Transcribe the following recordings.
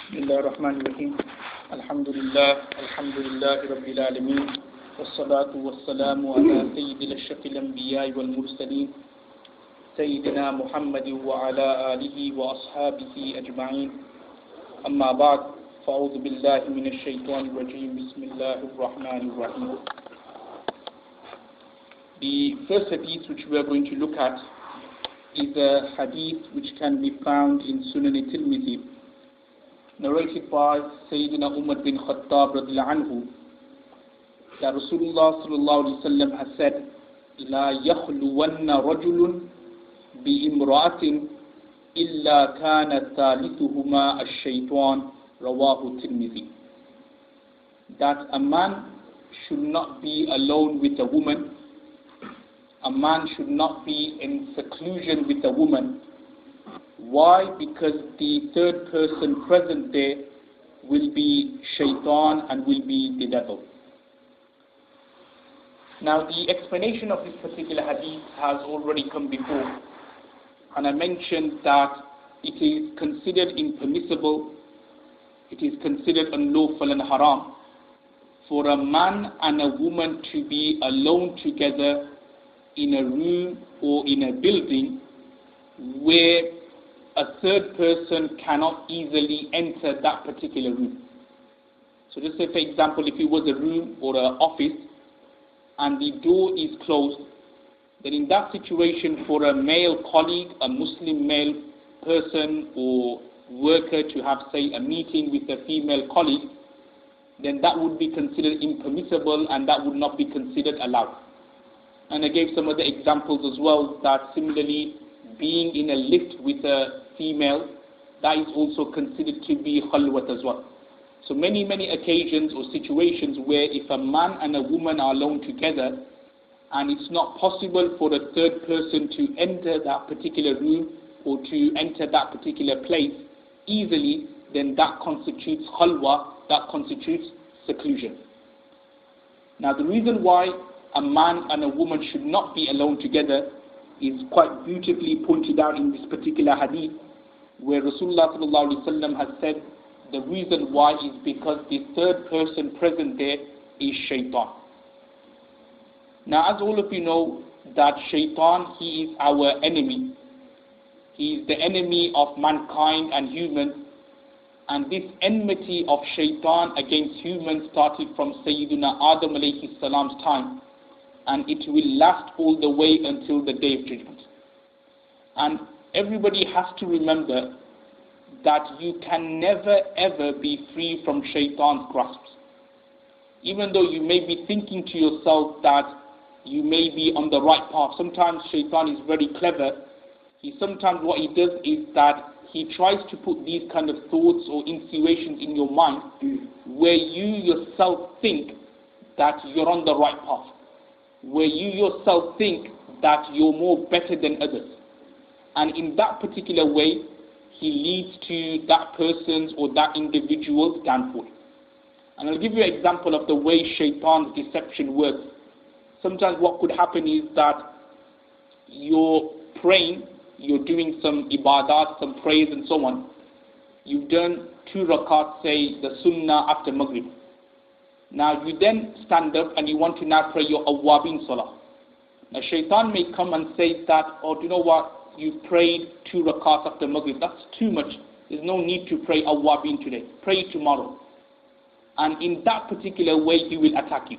بسم الله الرحمن الرحيم الحمد لله رب العالمين والصلاة والسلام على سيد الأشرف الأنبياء والمرسلين سيدنا محمد وعلى آله وأصحابه أجمعين أما بعد فأعوذ بالله من الشيطان الرجيم بسم الله الرحمن الرحيم. The first hadith which we are going to look at is a hadith which can be found in Sunan al-Tirmidhi, narrated by Sayyidina Umar bin Khattab radiyallahu anhu, that Rasulullah sallallahu alaihi wasallam has said, لا يخلون رجل بامرأة إلا كان ثالثهما الشيطان رواه الترمذي. That a man should not be alone with a woman. A man should not be in seclusion with a woman. Why? Because the third person present there will be shaitan and will be the devil. Now the explanation of this particular hadith has already come before, and I mentioned that it is considered impermissible, it is considered unlawful and haram for a man and a woman to be alone together in a room or in a building where a third person cannot easily enter that particular room. So just say, for example, if it was a room or an office and the door is closed, then in that situation for a male colleague, a Muslim male person or worker to have, say, a meeting with a female colleague, then that would be considered impermissible and that would not be considered allowed. And I gave some other examples as well, that similarly being in a lift with a female, that is also considered to be khalwat as well. So many occasions or situations where if a man and a woman are alone together and it's not possible for a third person to enter that particular room or to enter that particular place easily, then that constitutes khalwa, that constitutes seclusion. Now the reason why a man and a woman should not be alone together is quite beautifully pointed out in this particular hadith, where Rasulullah sallallahu alaihi wasallam has said the reason why is because the third person present there is shaitan. Now, as all of you know, that shaitan, he is our enemy. He is the enemy of mankind and humans. And this enmity of shaitan against humans started from Sayyidina Adam alayhi salam's time. And it will last all the way until the Day of Judgment. And everybody has to remember that you can never ever be free from shaitan's grasps. Even though you may be thinking to yourself that you may be on the right path. Sometimes shaitan is very clever. Sometimes what he does is that he tries to put these kind of thoughts or insinuations in your mind where you yourself think that you're on the right path, where you yourself think that you're more better than others. And in that particular way, he leads to that person's or that individual's downfall. And I'll give you an example of the way shaitan's deception works. Sometimes what could happen is that you're praying, you're doing some ibadat, some prayers and so on. You've done 2 rakats, say the sunnah after Maghrib. Now you then stand up and you want to now pray your awwabin salah. Now shaitan may come and say that, oh, do you know what, you prayed 2 rakats after Maghrib, that's too much. There's no need to pray awwabin today. Pray tomorrow. And in that particular way he will attack you.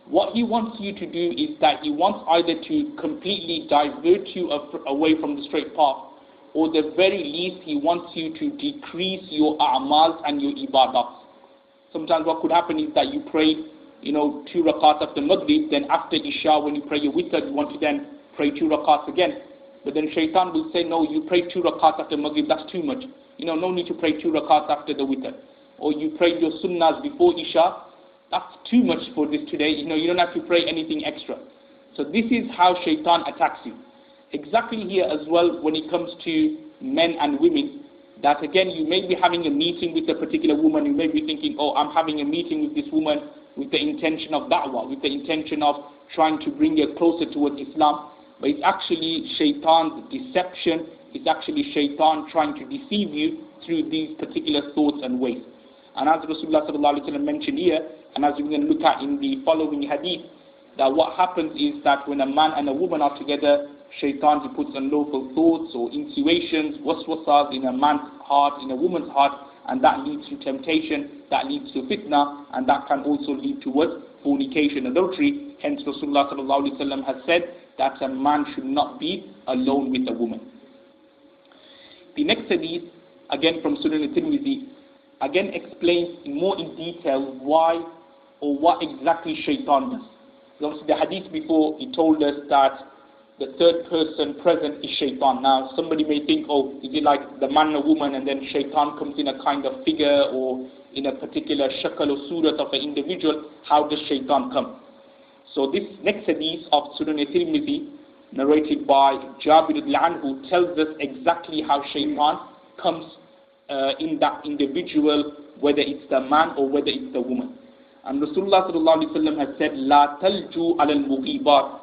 What he wants you to do is that he wants either to completely divert you away from the straight path, or the very least he wants you to decrease your a'mal and your ibadah. Sometimes what could happen is that you pray, 2 rakats after Maghrib, then after Isha when you pray your witr, you want to then pray 2 rakats again. But then shaitan will say, no, you pray 2 rakats after Maghrib, that's too much. No need to pray 2 rakats after the witr. Or you pray your sunnahs before Isha, that's too much for this today. You don't have to pray anything extra. So this is how shaitan attacks you. Exactly here as well when it comes to men and women, that again you may be having a meeting with a particular woman, you may be thinking, oh, I'm having a meeting with this woman with the intention of da'wah, with the intention of trying to bring her closer towards Islam. But it's actually shaitan's deception It's actually shaitan trying to deceive you through these particular thoughts and ways. And as Rasulullah sallallahu alaihi wasallam mentioned here, and as we're going to look at in the following hadith, that what happens is that when a man and a woman are together, shaitan, he puts unlawful thoughts or insinuations, waswasas in a man's heart, in a woman's heart, and that leads to temptation, that leads to fitna, and that can also lead towards fornication, adultery. Hence Rasulullah sallallahu alaihi wasallam has said that a man should not be alone with a woman. The next hadith, again from Sunan al-Tirmidhi, again explains more in detail why or what exactly shaitan does. Obviously the hadith before, he told us that the third person present is shaitan. Now somebody may think, oh, is it like the man and woman and then shaitan comes in a kind of figure or in a particular shakal or surat of an individual? How does shaitan come? So this next hadith of Sunan al-Tirmidhi, narrated by Jabir al-Anhu, tells us exactly how shaitan comes in that individual, whether it's the man or whether it's the woman. And Rasulullah sallallahu alaihi wasallam has said, "La talju alal mughibat,"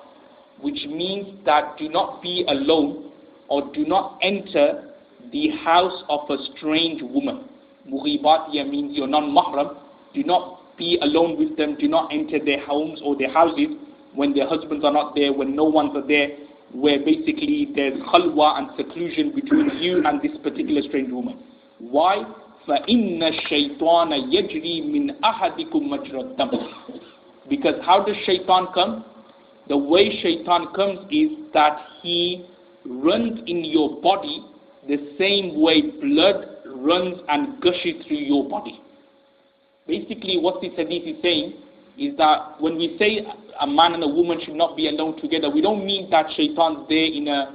which means that do not be alone or do not enter the house of a strange woman. Mughibat here means you're non-mahram. Do not be alone with them. Do not enter their homes or their houses when their husbands are not there, when no one's there, where basically there's khalwa and seclusion between you and this particular strange woman. Why? فَإِنَّ الشَّيْطَانَ يَجْرِي مِنْ أَحَدِكُمْ مَجْرَى الدَّمِ. Because how does shaitan come? The way shaitan comes is that he runs in your body the same way blood runs and gushes through your body. Basically what this hadith is saying is that when we say a man and a woman should not be alone together, we don't mean that shaitan's there in a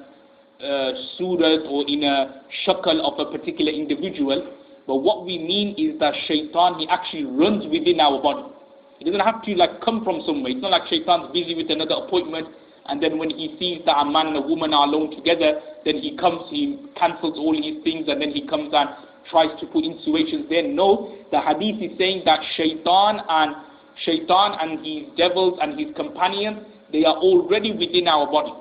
surat or in a shakal of a particular individual, but what we mean is that shaitan, he actually runs within our body. It doesn't have to like come from somewhere. It's not like shaitan's busy with another appointment and then when he sees that a man and a woman are alone together, then he comes, he cancels all his things and then he comes and tries to put insinuations there. No, the hadith is saying that shaitan and his devils and his companions, they are already within our body.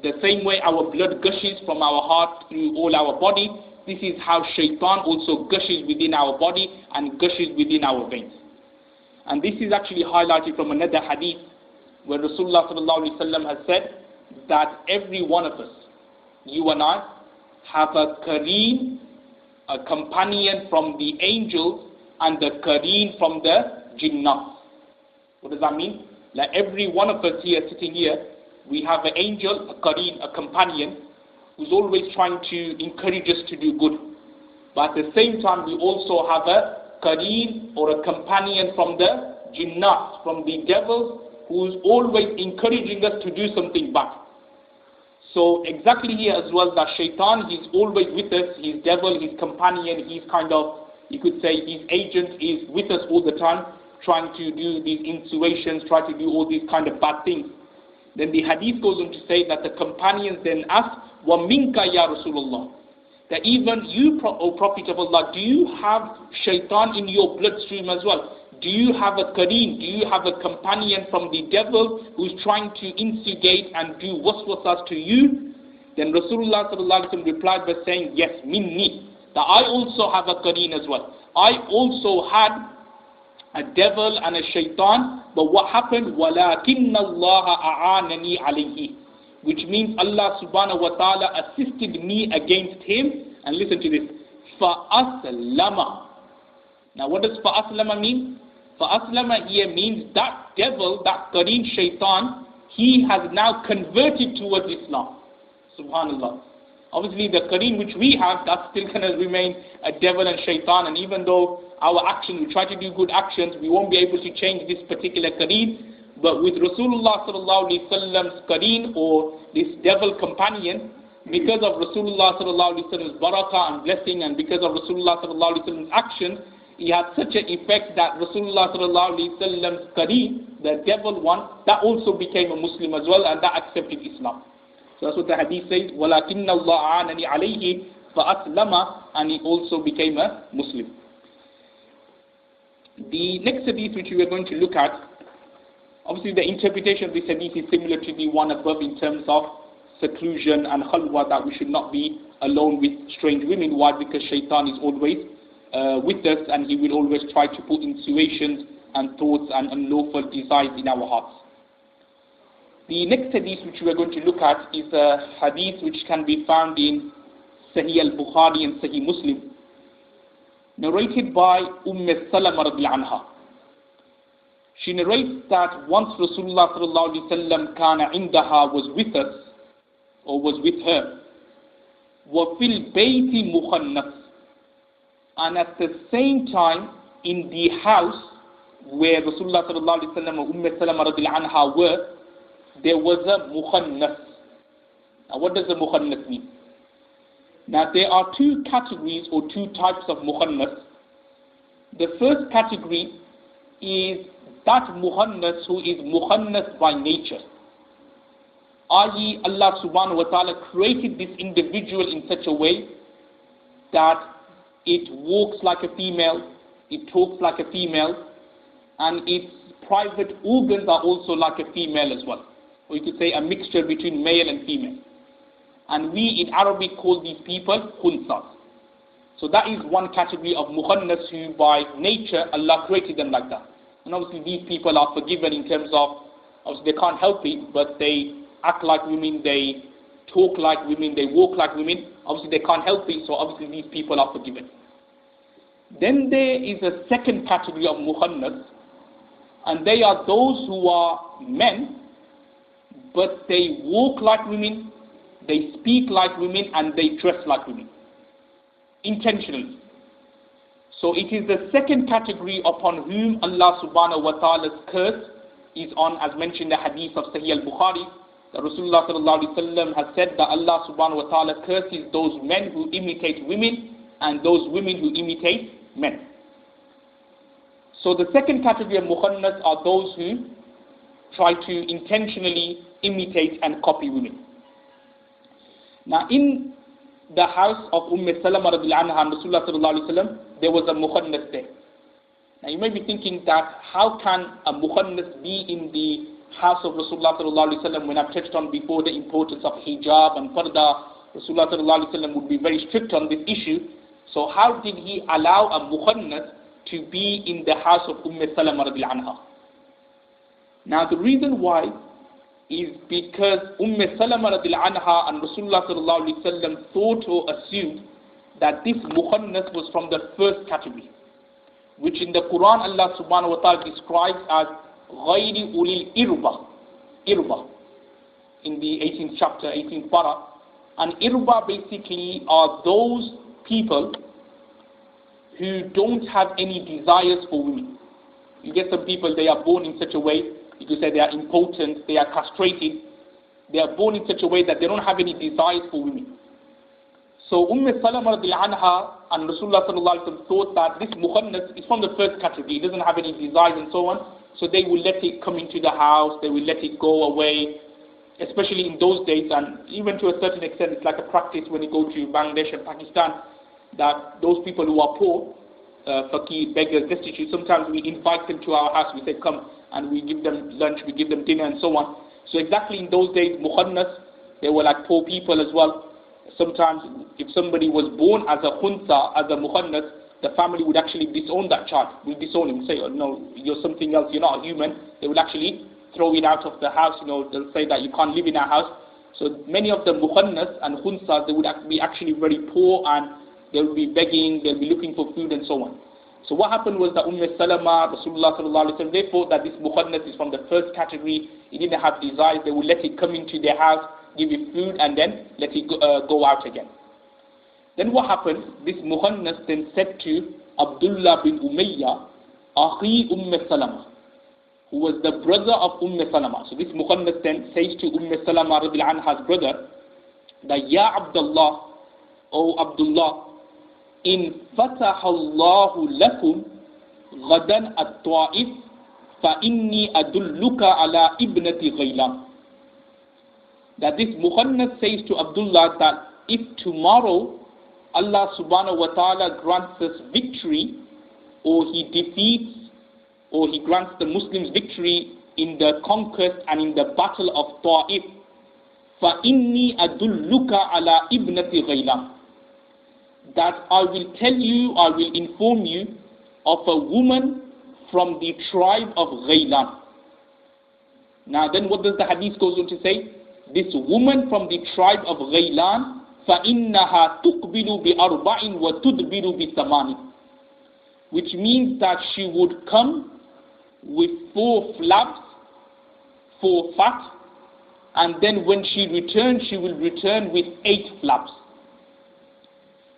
The same way our blood gushes from our heart through all our body, this is how shaitan also gushes within our body and gushes within our veins. And this is actually highlighted from another hadith where Rasulullah ﷺ has said that every one of us, you and I, have a qareen, a companion from the angels and a qareen from the jinnah. What does that mean? Like every one of us here, sitting here, we have an angel, a qareen, a companion, who's always trying to encourage us to do good. But at the same time, we also have a qareen or a companion from the jinnah, from the devil, who's always encouraging us to do something bad. So exactly here as well, that shaitan, he's always with us, his devil, his companion, he's kind of, you could say his agent is with us all the time, trying to do these insinuations, try to do all these kind of bad things. Then the hadith goes on to say that the companions then ask, وَمِنْكَ يَا رَسُولُ اللَّهِ, that even you, O Prophet of Allah, do you have shaitan in your bloodstream as well? Do you have a qareen, do you have a companion from the devil who's trying to instigate and do waswasas to you? Then Rasulullah replied by saying, yes, minni, that I also have a qareen as well. I also had a devil and a shaitan, but what happened? وَلَكِنَّ اللَّهَ أَعَانَنِي عَلَيْهِ, which means Allah subhanahu wa ta'ala assisted me against him. And listen to this, فَأَسْلَمَ. Now what does فَأَسْلَمَ mean? فَأَسْلَمَ here means that devil, that qareen shaitan, he has now converted towards Islam. Subhanallah. Obviously the qareen which we have, that's still going to remain a devil and shaitan, and even though our action, we try to do good actions, we won't be able to change this particular qareen. But with Rasulullah sallallahu alaihi wasallam's qareen or this devil companion, because of Rasulullah sallallahu alaihi wasallam's barakah and blessing, and because of Rasulullah sallallahu alaihi wasallam's action, he had such an effect that Rasulullah sallallahu alaihi wasallam's qareen, the devil one, that also became a Muslim as well, and that accepted Islam. So that's what the hadith says, وَلَكِنَّ اللَّهَ عَانَنِي عَلَيْهِ فَأَسْلَمَ, and he also became a Muslim. The next hadith which we are going to look at, obviously the interpretation of this hadith is similar to the one above in terms of seclusion and khalwa, that we should not be alone with strange women. Why? Because shaitan is always with us, and he will always try to put insinuations and thoughts and unlawful desires in our hearts. The next hadith which we are going to look at is a hadith which can be found in Sahih al-Bukhari and Sahih Muslim, narrated by Salama radiallahu anha. She narrates that once Rasulullah sallallahu alaihi wasallam kana indaha was with us, or was with her, wa fil bayti mukhannas, and at the same time in the house where Rasulullah sallallahu alaihi wasallam and Salama radiallahu anha were, there was a mukhannas. Now what does a mukhannas mean? Now there are two categories or two types of mukhannas. The first category is that mukhannas who is mukhannas by nature, i.e. Allah subhanahu wa ta'ala created this individual in such a way that it walks like a female, it talks like a female, and its private organs are also like a female as well. Or you could say a mixture between male and female. And we in Arabic call these people khunsas. So that is one category of mukhannas who by nature Allah created them like that. And obviously these people are forgiven in terms of, obviously they can't help it, but they act like women, they talk like women, they walk like women. Obviously they can't help it, so obviously these people are forgiven. Then there is a second category of mukhannas, and they are those who are men, but they walk like women, they speak like women, and they dress like women, intentionally. So it is the second category upon whom Allah subhanahu wa ta'ala's curse is on, as mentioned in the hadith of Sahih al-Bukhari, that Rasulullah sallallahu alaihi wasallam has said that Allah subhanahu wa ta'ala curses those men who imitate women and those women who imitate men. So the second category of mukhannas are those who try to intentionally imitate and copy women. Now in the house of Salama radiallahu anha and Rasulullah sallallahu alaihi wasallam, there was a mukhannas there. Now you may be thinking that how can a mukhannas be in the house of Rasulullah sallallahu alaihi wasallam when I've touched on before the importance of hijab and parda. Rasulullah sallallahu alaihi wasallam would be very strict on this issue. So how did he allow a mukhannas to be in the house of Salama radiallahu anha? Now the reason why is because Salama radiallahu anha and Rasulullah sallallahu alaihi wasallam thought or assumed that this mukhannas was from the first category, which in the Quran Allah subhanahu wa ta'ala describes as غَيْرِ أُولِي irba in the 18th chapter, 18th para. And irba basically are those people who don't have any desires for women. You get some people, they are born in such a way, you could say they are impotent, they are castrated, they are born in such a way that they don't have any desires for women. So Salama radiallahu anha and Rasulullah sallallahu alaihi wasallam thought that this mukhannas is from the first category, it doesn't have any desires and so on, so they will let it come into the house, they will let it go away, especially in those days, and even to a certain extent it's like a practice when you go to Bangladesh and Pakistan, that those people who are poor, fakir, beggars, destitute, sometimes we invite them to our house, we say come, and we give them lunch, we give them dinner and so on. So exactly in those days, mukhannas, they were like poor people as well. Sometimes if somebody was born as a khunsa, as a mukhannas, the family would actually disown that child, will disown him, say, oh, no, you're something else, you're not a human. They would actually throw it out of the house, they'll say that you can't live in our house. So many of the mukhannas and khunsas, they would be actually very poor, and they will be begging, they'll be looking for food and so on. So what happened was that Salama, Rasulullah sallallahu alaihi wasallam, they thought that this mukhannas is from the first category, it didn't have desires, they would let it come into their house, give it food, and then let it go out again. Then what happened, this mukhannas then said to Abdullah bin Umayyah, Akhi Salama, who was the brother of Salama. So this mukhannas then says to Salama radiallahu anha's brother, that Ya Abdullah, O Abdullah, in fataha Allahu lakum ghadan at-Ta'if fa inni adulluka ala ibnati Ghaylam. That this mukhannas says to Abdullah that if tomorrow Allah subhanahu wa ta'ala grants us victory, or he defeats, or he grants the Muslims victory in the conquest and in the battle of Ta'if, فَإِنِّي أَدُلُّكَ عَلَى إِبْنَةِ غَيْلَانَ, that I will tell you, I will inform you of a woman from the tribe of Ghaylan. Now then what does the hadith goes on to say? This woman from the tribe of Ghaylan, فَإِنَّهَا تُقْبِلُ بِأَرْبَعٍ وَتُدْبِرُ بِثَمَانٍ, which means that she would come with 4 flaps, 4 fat, and then when she returns, she will return with 8 flaps.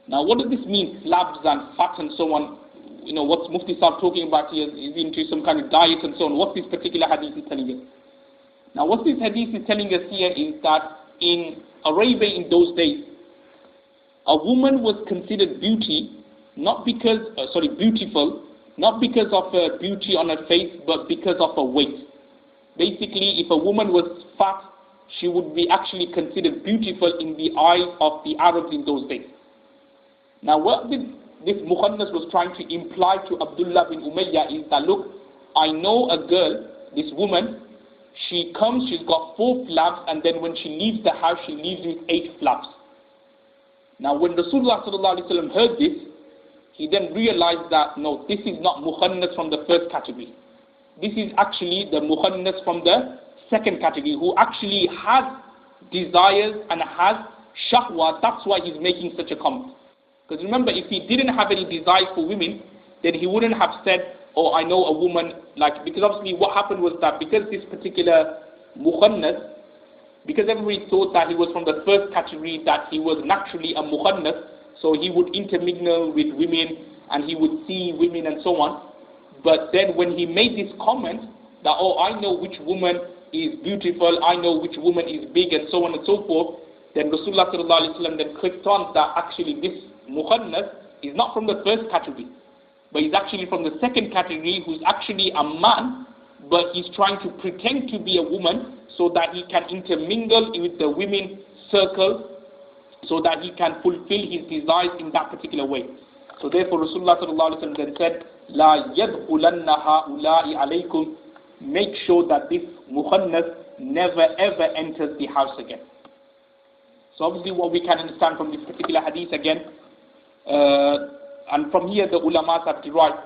Now what does this mean, flaps and fat and so on? You know, what's Mufti Sahib talking about here is into some kind of diet and so on. What this particular hadith is telling us? Now what this hadith is telling us here is that in Arabia in those days, a woman was considered beautiful, not because of her beauty on her face, but because of her weight. Basically, if a woman was fat, she would be actually considered beautiful in the eyes of the Arabs in those days. Now what this Muhannas was trying to imply to Abdullah bin Umayyah is that, look, I know a girl, this woman, she comes, she's got 4 flaps, and then when she leaves the house, she leaves with 8 flaps. Now when Rasulullah ﷺ heard this, he then realized that, no, this is not Muhannas from the first category. This is actually the Muhannas from the second category, who actually has desires and has shahwa. That's why he's making such a comment. Because remember, if he didn't have any desires for women, then he wouldn't have said, oh, I know a woman, like, because obviously what happened was that because this particular Muhannas, because everybody thought that he was from the first category, that he was naturally a Muhannas, so he would intermingle with women and he would see women and so on. But then when he made this comment that, oh, I know which woman is beautiful, I know which woman is big and so on and so forth, then Rasulullah ﷺ then clicked on that actually this Muhannas is not from the first category, but he's actually from the second category, who's actually a man, but he's trying to pretend to be a woman so that he can intermingle with the women circle, so that he can fulfill his desires in that particular way. So therefore Rasulullah ﷺ then said, La yadkhulanna ha'ula'i alaykum, make sure that this Muhannas never ever enters the house again. So obviously what we can understand from this particular hadith again, and from here the ulamas have derived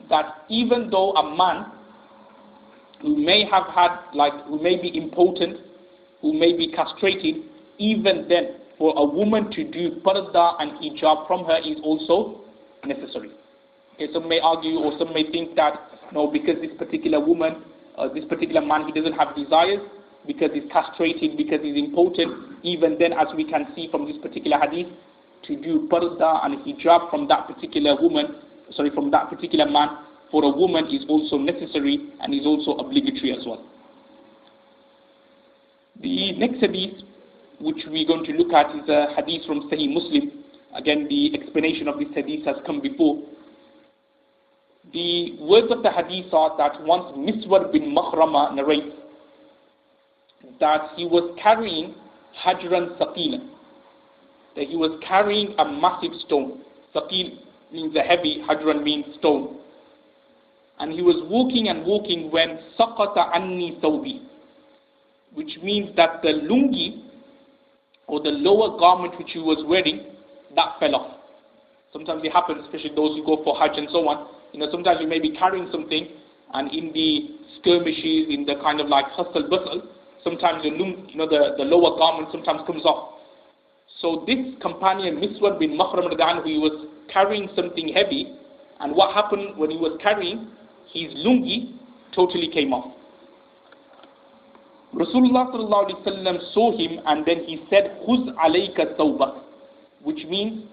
that even though a man who may have had, who may be impotent, who may be castrated, even then for a woman to do parda and hijab from her is also necessary. Okay, some may argue or some may think that, no, because this particular woman, this particular man, he doesn't have desires, because he's castrated, because he's impotent, even then, as we can see from this particular hadith, to do parda and hijab from that particular woman, from that particular man, for a woman is also necessary and is also obligatory as well. The next hadith which we're going to look at is a hadith from Sahih Muslim. Again, the explanation of this hadith has come before. The words of the hadith are that once Miswar bin Makhrama narrates that he was carrying Hajran Saqila, that he was carrying a massive stone. Saqil means a heavy, Hajran means stone. And he was walking and walking when Saqata Anni Thawbi, which means that the lungi, or the lower garment which he was wearing, that fell off. Sometimes it happens, especially those who go for Hajj and so on. Sometimes you may be carrying something, and in the skirmishes, in the kind of like hustle bustle, sometimes the lower garment sometimes comes off. So this companion, Miswar bin Makhram, he was carrying something heavy, and what happened when he was carrying, his lungi totally came off. Rasulullah ﷺ saw him, and then he said, Khuz alayka thawbak, which means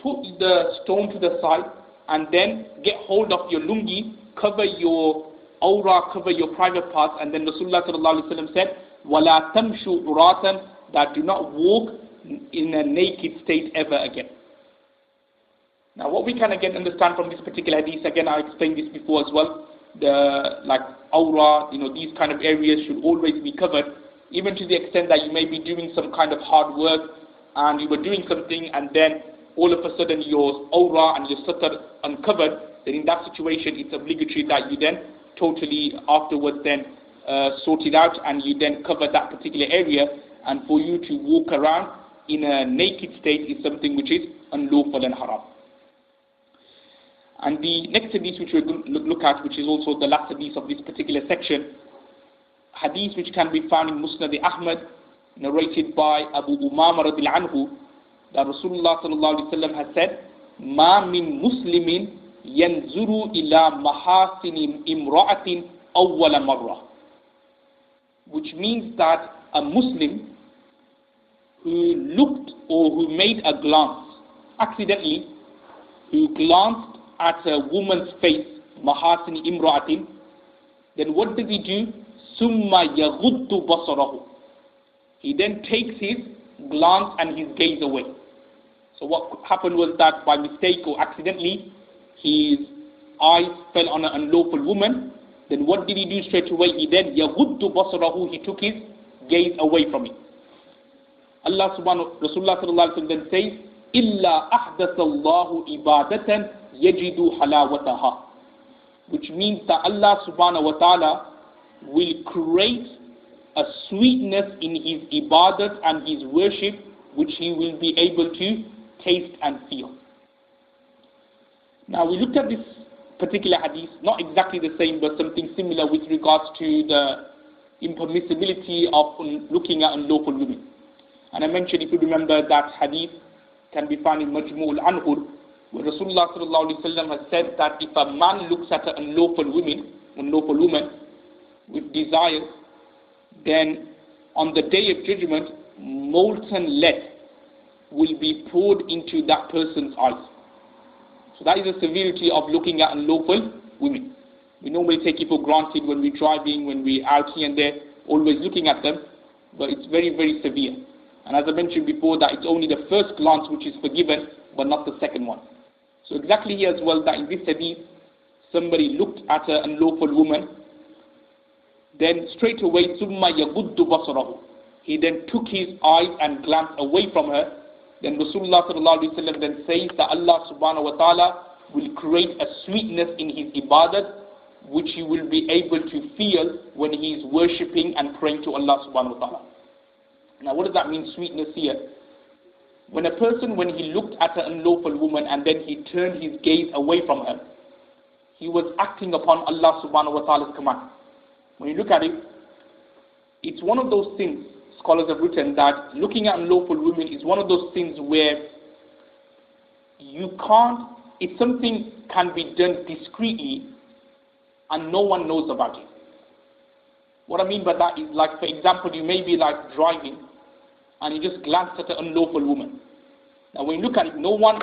put the stone to the side and then get hold of your lungi, cover your aura, cover your private parts. And then Rasulullah ﷺ said, Wala tamshu uratan, that do not walk in a naked state ever again. Now what we can again understand from this particular hadith, again I explained this before as well, the aura, these kind of areas should always be covered, even to the extent that you may be doing some kind of hard work and you were doing something and then all of a sudden your aura and your satar uncovered, then in that situation it's obligatory that you then totally afterwards then sort it out and you then cover that particular area, and for you to walk around in a naked state is something which is unlawful and haram. And the next hadith which we're going to look at, which is also the last hadith of this particular section, hadith which can be found in Musnad Ahmad, narrated by Abu Umama radhiyallahu anhu, that Rasulullah sallallahu alaihi wasallam has said, "Ma min muslimin yanzuru ila mahasin imra'atin awwala marra," which means that a Muslim who looked or who made a glance accidentally, who glanced at a woman's face, mahasin imra'atin, then what does he do? Summa yaghuddu basarahu. He then takes his glance and his gaze away. So what happened was that by mistake or accidentally, his eyes fell on an unlawful woman. Then what did he do straight away? He then yaghuddu basarahu. He took his gaze away from it. Rasulullah sallallahu alaihi wasallam then says, "Illa ahdatha Allahu ibadatan yajidu halawataha," which means that Allah subhanahu wa ta'ala will create a sweetness in his ibadat and his worship which he will be able to taste and feel. Now we looked at this particular hadith, not exactly the same but something similar with regards to the impermissibility of looking at unlawful women. And I mentioned, if you remember, that hadith can be found in Majmu' al-Anhur, where Rasulullah sallallahu alaihi wasallam has said that if a man looks at an unlawful woman with desire, then on the day of judgment, molten lead will be poured into that person's eyes. So that is the severity of looking at unlawful women. We normally take it for granted when we're driving, when we're out here and there, always looking at them, but it's very, very severe. And as I mentioned before, that it's only the first glance which is forgiven, but not the second one. So exactly here as well, that in this hadith, somebody looked at an unlawful woman, then straight away, summa yaghuddu basarahu. He then took his eyes and glanced away from her. Then Rasulullah sallallahu alaihi wasallam then says that Allah subhanahu wa ta'ala will create a sweetness in his ibadat, which he will be able to feel when he is worshipping and praying to Allah subhanahu wa ta'ala. Now what does that mean, sweetness here? When a person, when he looked at an unlawful woman and then he turned his gaze away from her, he was acting upon Allah subhanahu wa ta'ala's command. When you look at it, it's one of those things, scholars have written, that looking at unlawful women is one of those things where you can't, it's something can be done discreetly and no one knows about it. What I mean by that is, like, for example, you may be like driving and you just glance at an unlawful woman. Now when you look at it, no one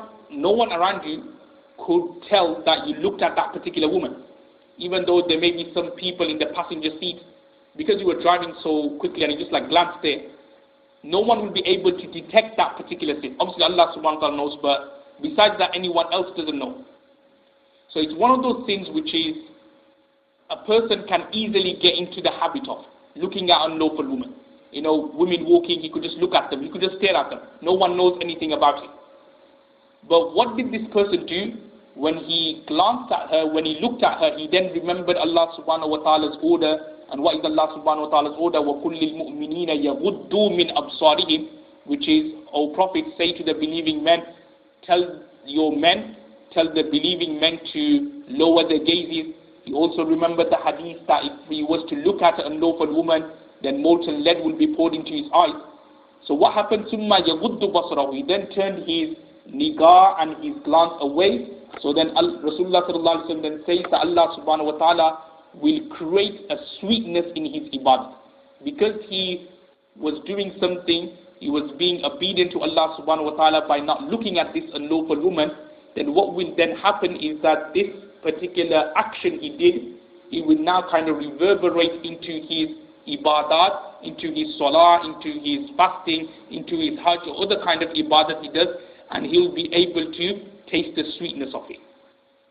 around you could tell that you looked at that particular woman, even though there may be some people in the passenger seat. Because you were driving so quickly and you just like glanced there, no one will be able to detect that particular sin. Obviously Allah subhanahu wa ta'ala knows, but besides that, anyone else doesn't know. So it's one of those things which is, a person can easily get into the habit of looking at unlawful women. You know, women walking, he could just look at them, he could just stare at them. No one knows anything about it. But what did this person do? When he glanced at her, when he looked at her, he then remembered Allah subhanahu wa ta'ala's order. And what is Allah subhanahu wa ta'ala's order? وَكُلِّ الْمُؤْمِنِينَ يَغُدُّوا مِنْ أَبْصَارِهِمْ, which is, O Prophet, say to the believing men, tell the believing men to lower their gazes. He also remembered the hadith that if he was to look at an unlawful woman, then molten lead will be poured into his eyes. So what happened? ثُمَّ يَغُدُّ بَصَرَهُ. He then turned his nigar and his glance away. So then Rasulullah sallallahu alaihi wasallam then says that Allah subhanahu wa ta'ala will create a sweetness in his ibadah. Because he was doing something, he was being obedient to Allah subhanahu wa ta'ala by not looking at this unlawful woman, then what will then happen is that this particular action he did, it will now kind of reverberate into his ibadat, into his salah, into his fasting, into his hajj, or other kind of ibadat he does, and he'll be able to taste the sweetness of it.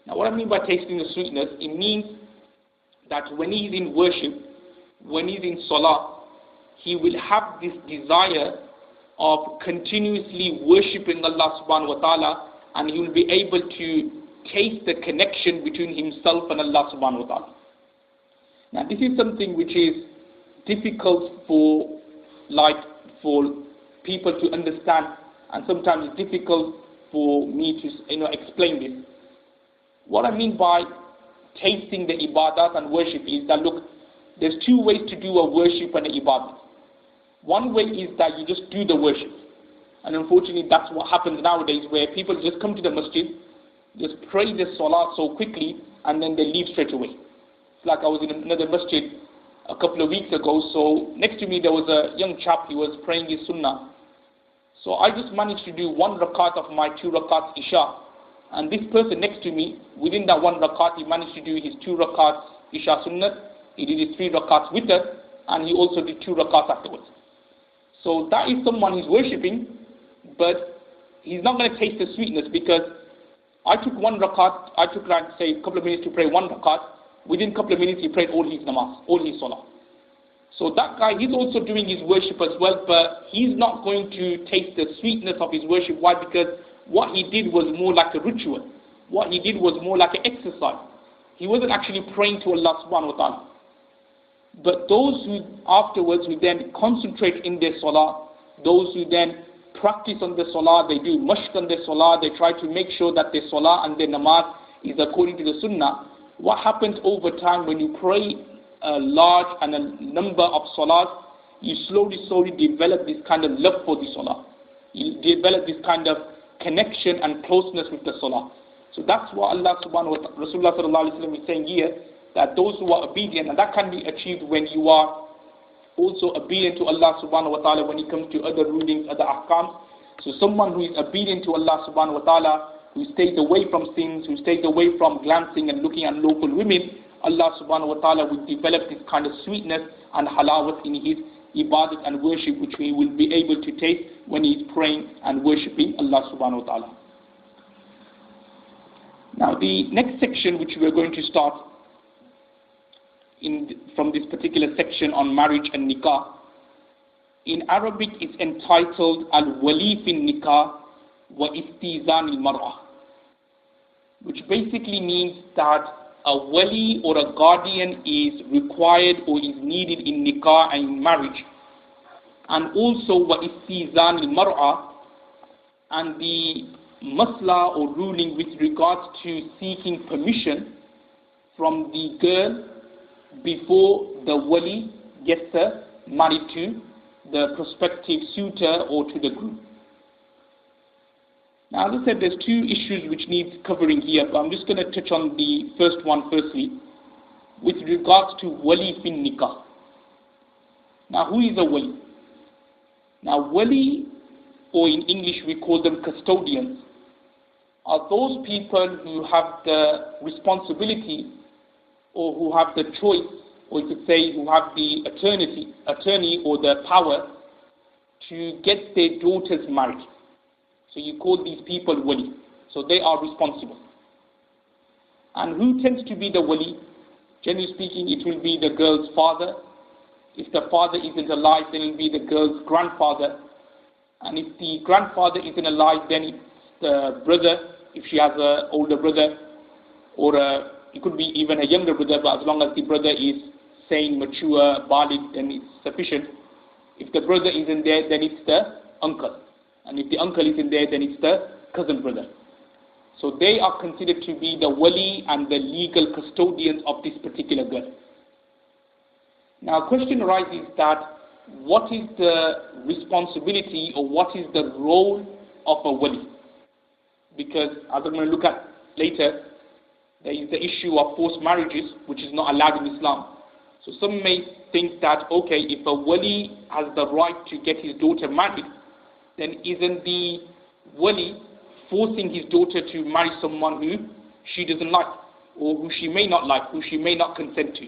Now what I mean by tasting the sweetness, it means that when he's in worship, when he's in salah, he will have this desire of continuously worshipping Allah subhanahu wa ta'ala, and he will be able to taste the connection between himself and Allah subhanahu wa ta'ala. Now this is something which is difficult for for people to understand, and sometimes it's difficult for me to explain this. What I mean by tasting the ibadat and worship is that, look, there's two ways to do a worship and an ibadat. One way is that you just do the worship. And unfortunately, that's what happens nowadays, where people just come to the masjid, just pray the salah so quickly, and then they leave straight away. It's like I was in another masjid a couple of weeks ago, so next to me there was a young chap, he was praying his sunnah. So I just managed to do 1 rakat of my 2 rakats isha. And this person next to me, within that 1 rakat, he managed to do his 2 rakats isha sunnah, he did his 3 rakats witr, and he also did 2 rakats afterwards. So that is someone who's worshipping, but he's not going to taste the sweetness, because I took 1 rakat, I took like say a couple of minutes to pray 1 rakat, within a couple of minutes he prayed all his namaz, all his salah. So that guy, he's also doing his worship as well, but he's not going to taste the sweetness of his worship. Why? Because what he did was more like a ritual. What he did was more like an exercise. He wasn't actually praying to Allah subhanahu wa ta'ala. But those who afterwards who then concentrate in their salah, those who then practice on the salah, they do mashkat on their salah, they try to make sure that their salah and their namaz is according to the sunnah. What happens over time when you pray a large and a number of salahs, you slowly develop this kind of love for the salah. You develop this kind of connection and closeness with the salah. So that's what Allah subhanahu wa ta'ala, Rasulullah sallallahu alayhi wa sallam is saying here, that those who are obedient, and that can be achieved when you are also obedient to Allah subhanahu wa ta'ala when it comes to other rulings, other ahkams. So someone who is obedient to Allah subhanahu wa ta'ala, who stays away from sins, who stays away from glancing and looking at local women, Allah subhanahu wa ta'ala will develop this kind of sweetness and halawat in his ibadat and worship, which he will be able to taste when he is praying and worshipping Allah subhanahu wa ta'ala. Now the next section which we are going to start from this particular section on marriage and nikah, in Arabic is entitled Al-Wali fi Nikah wa Istizan al-Mar'ah, which basically means that a wali or a guardian is required or is needed in nikah and in marriage. And also wa Istizan al-Mar'ah, and the masla or ruling with regards to seeking permission from the girl before the wali gets her married to the prospective suitor or to the groom. Now, as I said, there's two issues which need covering here, but I'm just going to touch on the first one firstly, with regards to wali fin nikah. Now, who is a wali? Now, wali, or in English we call them custodians, are those people who have the responsibility or who have the choice, or you could say who have the attorney or the power to get their daughters married. So you call these people wali. So they are responsible. And who tends to be the wali? Generally speaking, it will be the girl's father. If the father isn't alive, then it will be the girl's grandfather. And if the grandfather isn't alive, then it's the brother, if she has an older brother, or it could be even a younger brother, but as long as the brother is sane, mature, baligh, then it's sufficient. If the brother isn't there, then it's the uncle. And if the uncle isn't there, then it's the cousin brother. So they are considered to be the wali and the legal custodians of this particular girl. Now, a question arises that what is the responsibility or what is the role of a wali? Because, as I'm going to look at later, there is the issue of forced marriages, which is not allowed in Islam. So some may think that, okay, if a wali has the right to get his daughter married, then isn't the wali forcing his daughter to marry someone who she doesn't like, or who she may not like, who she may not consent to?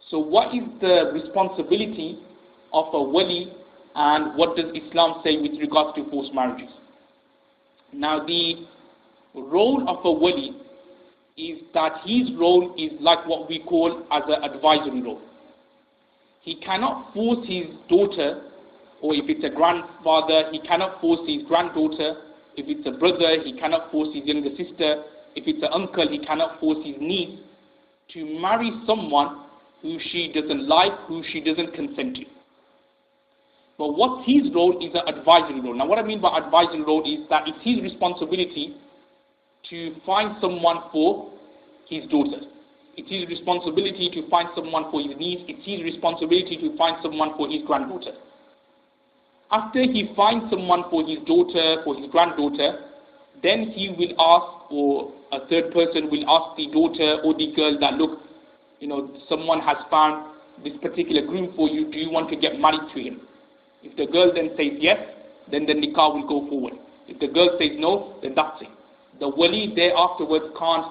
So what is the responsibility of a wali, and what does Islam say with regards to forced marriages? Now, the role of a wali is that his role is like what we call as an advisory role. He cannot force his daughter, or if it's a grandfather, he cannot force his granddaughter. If it's a brother, he cannot force his younger sister. If it's an uncle, he cannot force his niece to marry someone who she doesn't like, who she doesn't consent to. But what his role is an advisory role. Now what I mean by advisory role is that it's his responsibility to find someone for his daughter. It's his responsibility to find someone for his niece. It's his responsibility to find someone for his granddaughter. After he finds someone for his daughter, for his granddaughter, then he will ask, or a third person will ask the daughter or the girl that, look, someone has found this particular groom for you. Do you want to get married to him? If the girl then says yes, then the nikah will go forward. If the girl says no, then that's it. The wali there afterwards can't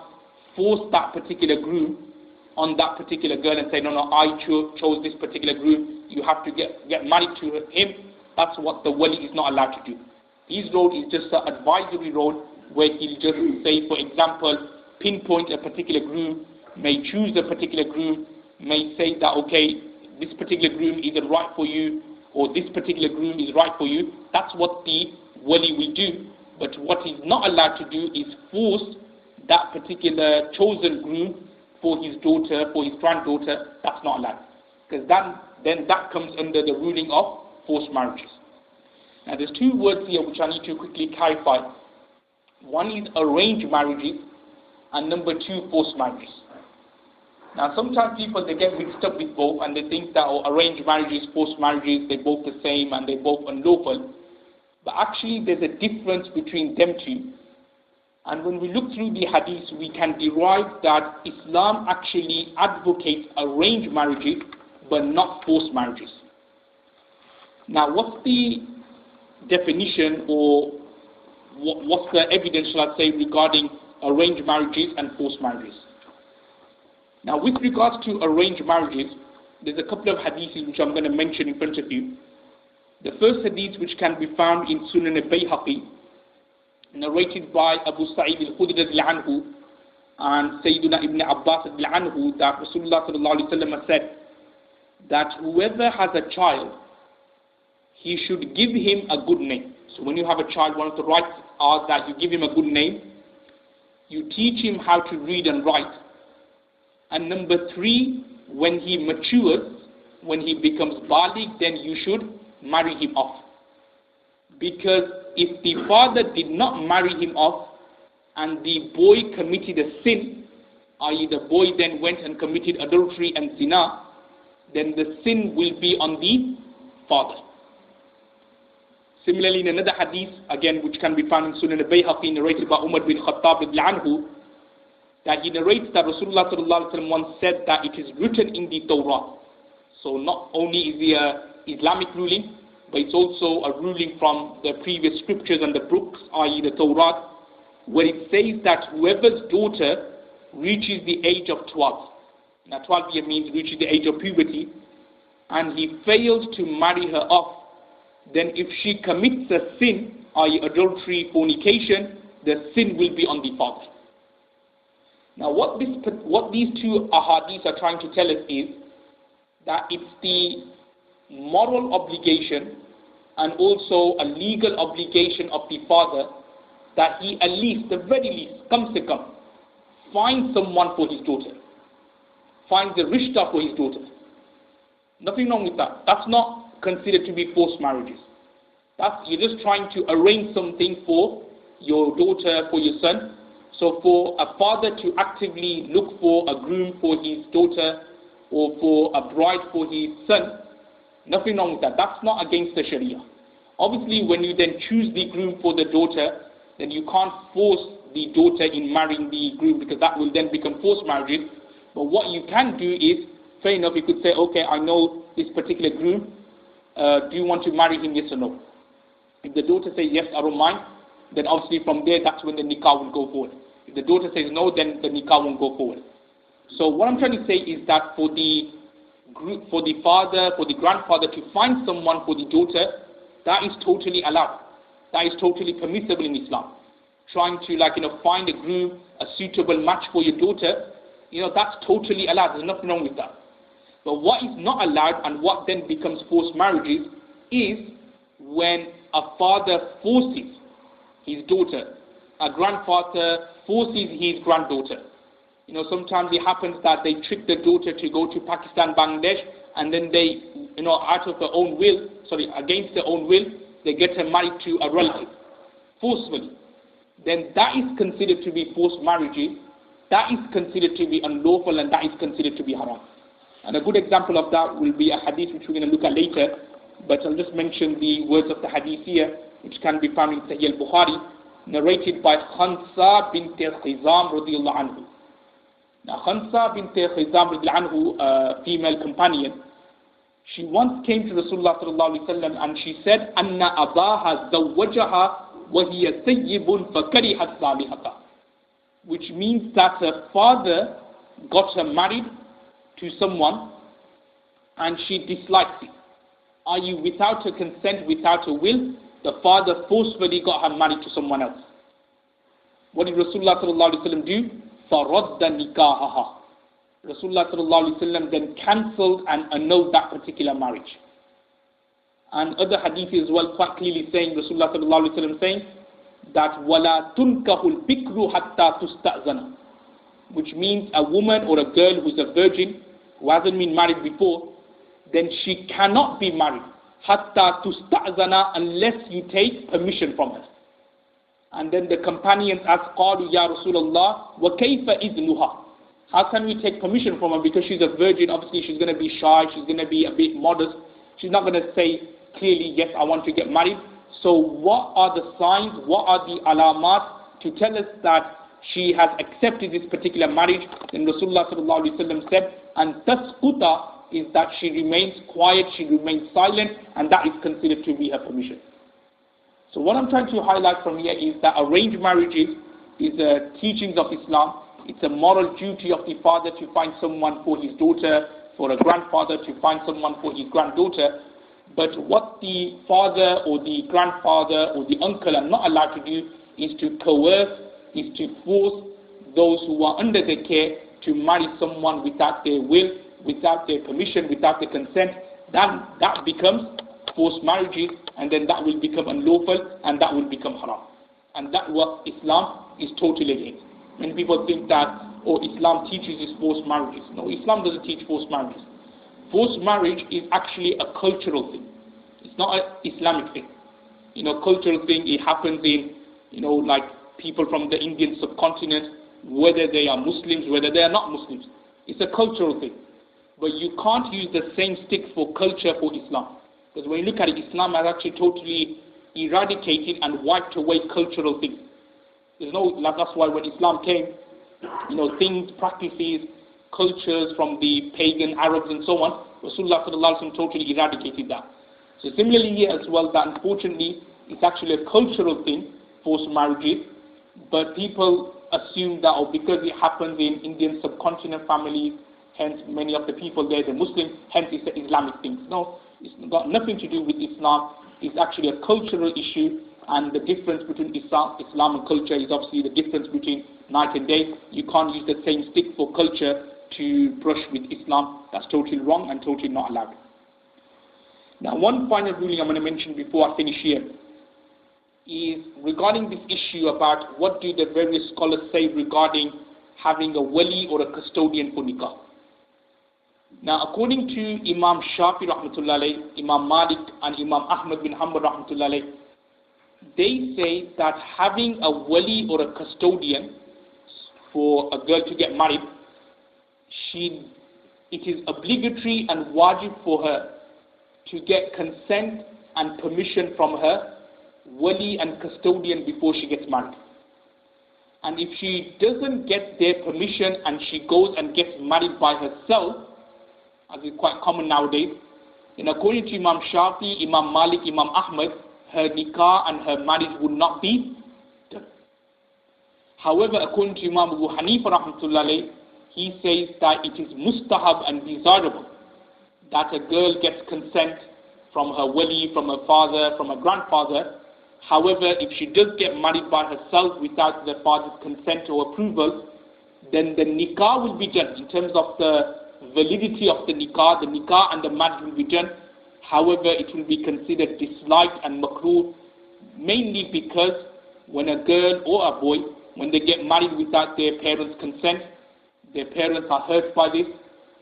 force that particular groom on that particular girl and say, no, I chose this particular groom. You have to get married to him. That's what the wali is not allowed to do. His role is just an advisory role where he'll just say, for example, pinpoint a particular groom, may choose a particular groom, may say that, okay, this particular groom is right for you, or this particular groom is right for you. That's what the wali will do. But what he's not allowed to do is force that particular chosen groom for his daughter, for his granddaughter. That's not allowed. Because then that comes under the ruling of forced marriages. Now there's two words here which I need to quickly clarify. One is arranged marriages, and number two, forced marriages. Now sometimes people, they get mixed up with both, and they think that arranged marriages, forced marriages, they're both the same and they're both unlawful. But actually there's a difference between them two. And when we look through the hadith, we can derive that Islam actually advocates arranged marriages but not forced marriages. Now what's the definition, or what's the evidence, shall I say, regarding arranged marriages and forced marriages? Now with regards to arranged marriages, there's a couple of hadiths which I'm going to mention in front of you. The first hadith, which can be found in Sunan al-Bayhaqi, narrated by Abu Sa'id al-Khudri anhu and Sayyidina Ibn Abbas anhu, that Rasulullah sallallahu alaihi wasallam said that whoever has a child, he should give him a good name. So when you have a child, one of the rights are that you give him a good name, you teach him how to read and write, and number three, when he matures, when he becomes baligh, then you should marry him off. Because if the father did not marry him off and the boy committed a sin, i.e. the boy then went and committed adultery and zina, then the sin will be on the father. Similarly, in another hadith, again, which can be found in Sunan al-Bayhaqi, narrated by Umar bin Khattab anhu, that he narrates that Rasulullah sallallahu alaihi wasallam once said that it is written in the Torah. So not only is the Islamic ruling, but it's also a ruling from the previous scriptures and the books, i.e. the Torah, where it says that whoever's daughter reaches the age of 12, now 12 years means reaches the age of puberty, and he fails to marry her off, then if she commits a sin, i.e. adultery, fornication, the sin will be on the father. Now what these two ahadiths are trying to tell us is that it's the moral obligation and also a legal obligation of the father that he at least, the very least, comes to come, find someone for his daughter, find the rishta for his daughter. Nothing wrong with that. That's not considered to be forced marriages. You're just trying to arrange something for your daughter, for your son. So for a father to actively look for a groom for his daughter or for a bride for his son, nothing wrong with that. That's not against the Sharia. Obviously, when you then choose the groom for the daughter, then you can't force the daughter in marrying the groom, because that will then become forced marriages. But what you can do is, fair enough, you could say, okay, I know this particular groom. Do you want to marry him, yes or no? If the daughter says, yes, I don't mind, then obviously from there, that's when the nikah will go forward. If the daughter says no, then the nikah won't go forward. So what I'm trying to say is that for the father, for the grandfather to find someone for the daughter, that is totally allowed. That is totally permissible in Islam. Trying to find a groom, a suitable match for your daughter, that's totally allowed. There's nothing wrong with that. But what is not allowed, and what then becomes forced marriages, is when a father forces his daughter, a grandfather forces his granddaughter. Sometimes it happens that they trick the daughter to go to Pakistan, Bangladesh, and then they, out of their own will, against their own will, they get her married to a relative, forcefully. Then that is considered to be forced marriage. That is considered to be unlawful, and that is considered to be haram. And a good example of that will be a hadith which we're going to look at later, but I'll just mention the words of the hadith here, which can be found in Sahih al-Bukhari, narrated by Khansa bint Khizam radiyallahu anhu. Now, Khansa bint Khizam radiyallahu anhu, a female companion, she once came to Rasulullah sallallahu alaihi wasallam and she said, "Anna abaha zawwajaha wa hiya sayyibun fakarihat salihata," which means that her father got her married to someone and she dislikes it. i.e., without her consent, without her will, the father forcefully got her married to someone else. What did Rasulullah sallallahu alaihi wasallam do? فَرَدَّ نِكَاهَهَا. Rasulullah sallallahu alaihi wasallam then cancelled and annulled that particular marriage. And other hadith as well quite clearly saying, Rasulullah sallallahu alaihi wasallam saying that وَلَا تُنْكَهُ الْبِكْرُ حَتَّى تُسْتَأْذَنَ, which means a woman or a girl who's a virgin, who hasn't been married before, then she cannot be married hatta tusta'zana, unless you take permission from her. And then the companions asked, قالوا يا رسول الله وكيف إذنها? How can we take permission from her? Because she's a virgin, obviously she's going to be shy, she's going to be a bit modest. She's not going to say clearly, yes, I want to get married. So what are the signs, what are the alamat to tell us that she has accepted this particular marriage? Then Rasulullah sallallahu alaihi wasallam said, and tasquta, is that she remains quiet, she remains silent, and that is considered to be her permission. So what I'm trying to highlight from here is that arranged marriages is the teachings of Islam. It's a moral duty of the father to find someone for his daughter, for a grandfather to find someone for his granddaughter. But what the father or the grandfather or the uncle are not allowed to do is to coerce, is to force those who are under their care to marry someone without their will, without their permission, without their consent. That becomes forced marriages, and then that will become unlawful, and that will become haram. And that what Islam is totally against. Many people think that, Islam teaches is forced marriages. No, Islam doesn't teach forced marriages. Forced marriage is actually a cultural thing. It's not an Islamic thing. Cultural thing, it happens in, like people from the Indian subcontinent, whether they are Muslims, whether they are not Muslims. It's a cultural thing. But you can't use the same stick for culture for Islam. Because when you look at it, Islam has actually totally eradicated and wiped away cultural things. That's why when Islam came, things, practices, cultures from the pagan Arabs and so on, Rasulullah sallallahu alaihi wasallam totally eradicated that. So similarly here as well, that unfortunately it's actually a cultural thing, forced marriages, but people assume that because it happens in Indian subcontinent families, hence many of the people there, the Muslims, hence it's an Islamic thing. No, it's got nothing to do with Islam. It's actually a cultural issue, and the difference between Islam and culture is obviously the difference between night and day. You can't use the same stick for culture to brush with Islam. That's totally wrong and totally not allowed. Now, one final ruling I'm going to mention before I finish here is regarding this issue about what do the various scholars say regarding having a wali or a custodian for nikah. Now, according to Imam Shafi rahmatullah alayh, Imam Malik and Imam Ahmad bin Hanbal rahmatullah alayh, they say that having a wali or a custodian for a girl to get married, it is obligatory and wajib for her to get consent and permission from her wali and custodian before she gets married. And if she doesn't get their permission and she goes and gets married by herself, as is quite common nowadays, then according to Imam Shafi, Imam Malik, Imam Ahmad, her nikah and her marriage would not be done. However, according to Imam Abu Hanifa rahmatullah alayh, he says that it is mustahab and desirable that a girl gets consent from her wali, from her father, from her grandfather. However, if she does get married by herself without the father's consent or approval, then the nikah will be done. In terms of the validity of the nikah and the marriage will be done. However, it will be considered disliked and makruh, mainly because when a girl or a boy, when they get married without their parents' consent, their parents are hurt by this,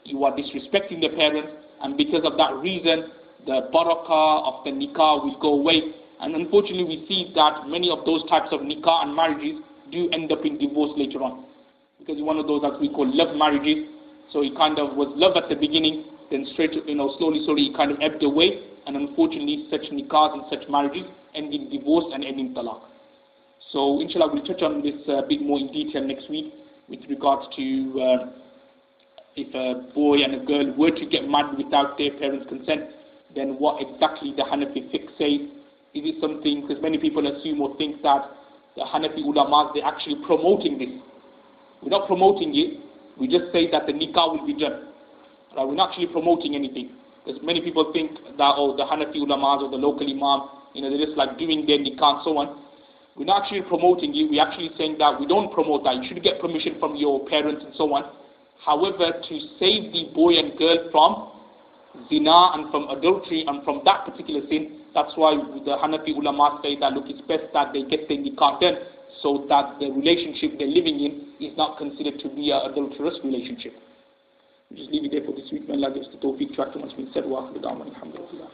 you are disrespecting their parents, and because of that reason, the barakah of the nikah will go away. And unfortunately, we see that many of those types of nikah and marriages do end up in divorce later on. Because it's one of those that we call love marriages. So it kind of was love at the beginning, then slowly it kind of ebbed away. And unfortunately, such nikahs and such marriages end in divorce and end in talaq. So inshallah, we'll touch on this a bit more in detail next week with regards to if a boy and a girl were to get married without their parents' consent, then what exactly the Hanafi fiqh says. Is it something, because many people assume or think that the Hanafi ulamas, they're actually promoting this. We're not promoting it, we just say that the nikah will be done. Right? We're not actually promoting anything. Because many people think that, oh, the Hanafi ulamas or the local imam, they're just like doing their nikah and so on. We're not actually promoting it, we're actually saying that we don't promote that. You should get permission from your parents and so on. However, to save the boy and girl from zina and from adultery and from that particular sin, that's why the Hanafi ulama say that, look, it's best that they get the nikah done so that the relationship they're living in is not considered to be an adulterous relationship. We'll just leave it there for this week. May Allah give us the tawfiq to act on what's been said. Wa akhir da'wan alhamdulillah.